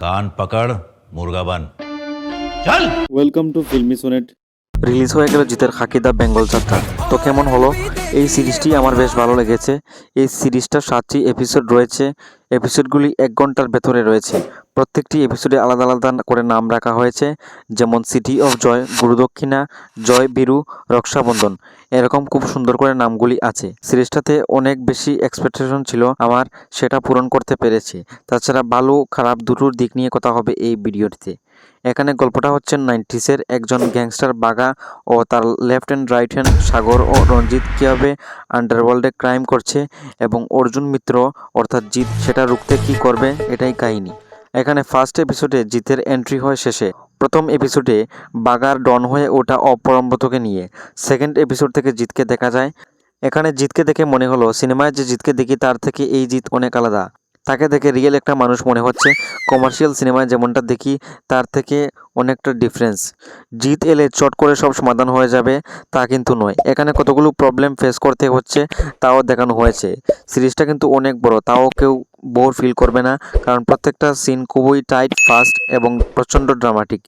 कान पकड़ मुर्गा बन चल। Welcome to filmy sonnet. Release হয়ে গেল জিতের খাকি দ্য বেঙ্গল যাত্রা। তো কেমন হলো? এই সিরিজটি আমার বেশ ভালো লেগেছে। এই সিরিজটার 7টি এপিসোড রয়েছে। এপিসোডগুলি 1 ঘন্টার ভেতরে রয়েছে। প্রত্যেকটি এপিসোডে আলাদা আলাদা করে নাম রাখা হয়েছে, যেমন সিটি অফ জয়, গুরুদক্ষিণা, জয় বীরু, রক্ষাবন্ধন, এরকম খুব সুন্দর করে নামগুলি আছে। সিরিজটাতে অনেক বেশি এক্সপেকটেশন ছিল আমার, সেটা পূরণ করতে পেরেছি। তাছাড়া ভালো খারাপ দুটোর দিক নিয়ে কথা হবে এই ভিডিওটিতে। এখানে গল্পটা হচ্ছে 90s একজন গ্যাংস্টার বাঘা ও তার লেফট হ্যান্ড রাইট হ্যান্ড সাগর ও রঞ্জিত কীভাবে আন্ডারওয়ার্ল্ডে ক্রাইম করছে এবং অর্জুন মিত্র অর্থাৎ জিৎ সেটা রুখতে কী করবে, এটাই কাহিনী। এখানে ফার্স্ট এপিসোডে জিতের এন্ট্রি হয় শেষে। প্রথম এপিসোডে বাগার ডন হয়ে ওঠা অপরম্বতকে নিয়ে। সেকেন্ড এপিসোড থেকে জিতকে দেখা যায়। এখানে জিতকে দেখে মনে হলো সিনেমায় যে জিতকে দেখি তার থেকে এই জিত অনেক আলাদা। তাকে দেখে রিয়েল একটা মানুষ মনে হচ্ছে। কমার্শিয়াল সিনেমায় যেমনটা দেখি তার থেকে অনেকটা ডিফারেন্স। জিত এলে চট করে সব সমাধান হয়ে যাবে তা কিন্তু নয়। এখানে কতগুলো প্রবলেম ফেস করতে হচ্ছে তাও দেখানো হয়েছে। সিরিজটা কিন্তু অনেক বড়, তাও কেউ বোর ফিল করবে না, কারণ প্রত্যেকটা সিন খুবই টাইট, ফাস্ট এবং প্রচণ্ড ড্রামাটিক।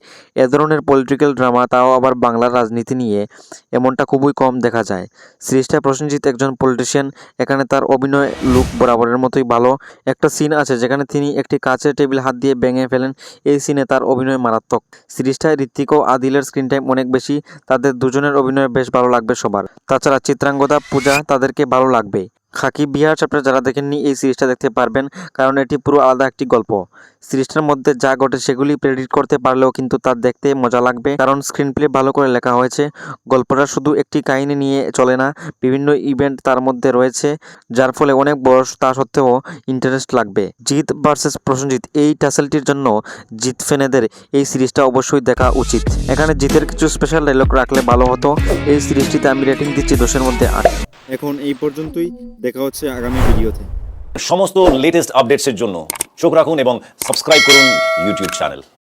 এ ধরনের পলিটিক্যাল ড্রামা, তাও আবার বাংলার রাজনীতি নিয়ে, এমনটা খুবই কম দেখা যায়। সিরিজটায় প্রসেনজিৎ একজন পলিটিশিয়ান। এখানে তার অভিনয় লুক বরাবরের মতোই ভালো। একটা সিন আছে যেখানে তিনি একটি কাচের টেবিল হাত দিয়ে ভেঙে ফেলেন। এই সিনে তার অভিনয় মারাত্মক। সিরিজটায় ঋত্বিক ও আদিলের স্ক্রিন টাইম অনেক বেশি। তাদের দুজনের অভিনয় বেশ ভালো লাগবে সবার। তাছাড়া চিত্রাঙ্গদা, পূজা, তাদেরকে ভালো লাগবে। খাকি বিহার চ্যাপ্টার যারা দেখেননি এই সিরিজটা দেখতে পারবেন, কারণ এটি পুরো আলাদা একটি গল্প। সিরিজটার মধ্যে যা ঘটে সেগুলি প্রেডিক্ট করতে পারলেও কিন্তু তা দেখতে মজা লাগবে, কারণ স্ক্রিন প্লে ভালো করে লেখা হয়েছে। গল্পটা শুধু একটি কাহিনী নিয়ে চলে না, বিভিন্ন ইভেন্ট তার মধ্যে রয়েছে, যার ফলে অনেক বয়স তা সত্ত্বেও ইন্টারেস্ট লাগবে। জিৎ ভার্সেস প্রসেনজিৎ, এই টাসেলটির জন্য জিৎ ফ্যানেদের এই সিরিজটা অবশ্যই দেখা উচিত। এখানে জিতের কিছু স্পেশাল ডায়লগ রাখলে ভালো হতো। এই সিরিজটিতে আমি রেটিং দিচ্ছি 10-এর মধ্যে 8। এখন এই পর্যন্তই, দেখা হচ্ছে আগামী ভিডিওতে। সমস্ত লেটেস্ট আপডেটসের জন্য চোখ রাখুন এবং সাবস্ক্রাইব করুন ইউটিউব চ্যানেল।